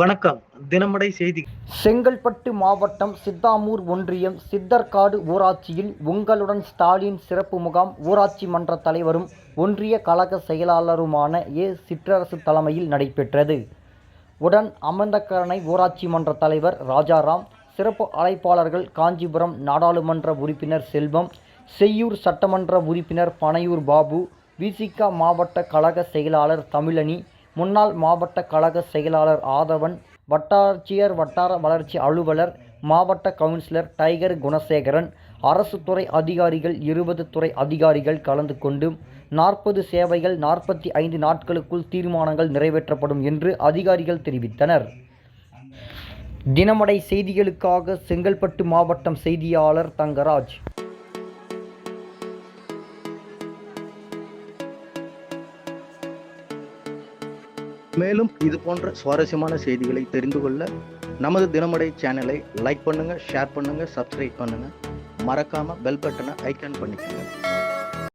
வணக்கம். தினமடை செய்தி. செங்கல்பட்டு மாவட்டம் சித்தாமூர் ஒன்றியம் சித்தர்காடு ஊராட்சியில் உங்களுடன் ஸ்டாலின் சிறப்பு முகாம் ஊராட்சி மன்ற தலைவரும் ஒன்றிய கழக செயலாளருமான சிற்றரசு தலைமையில் நடைபெற்றது. உடன் அமர்ந்தக்கரணை ஊராட்சி மன்ற தலைவர் ராஜாராம், சிறப்பு அழைப்பாளர்கள் காஞ்சிபுரம் நாடாளுமன்ற உறுப்பினர் செல்வம், செய்யூர் சட்டமன்ற உறுப்பினர் பனையூர் பாபு, விசிக மாவட்ட கழக செயலாளர் தமிழனி, முன்னாள் மாவட்ட கழக செயலாளர் ஆதவன், வட்டாட்சியர் வட்டார வளர்ச்சி அலுவலர், மாவட்ட கவுன்சிலர் டைகர் குணசேகரன், அரசு துறை அதிகாரிகள் 20 துறை அதிகாரிகள் கலந்து கொண்டு 40 சேவைகள் 45 நாட்களுக்குள் தீர்மானங்கள் நிறைவேற்றப்படும் என்று அதிகாரிகள் தெரிவித்தனர். தினமடை செய்திகளுக்காக செங்கல்பட்டு மாவட்டம் செய்தியாளர் தங்கராஜ். மேலும் இது போன்ற சுவாரஸ்யமான செய்திகளை தெரிந்து கொள்ள நமது தினமடை சேனலை லைக் பண்ணுங்க, ஷேர் பண்ணுங்க, சப்ஸ்கிரைப் பண்ணுங்க. மறக்காம பெல் பட்டனை ஐகான் பண்ணிக்கோங்க.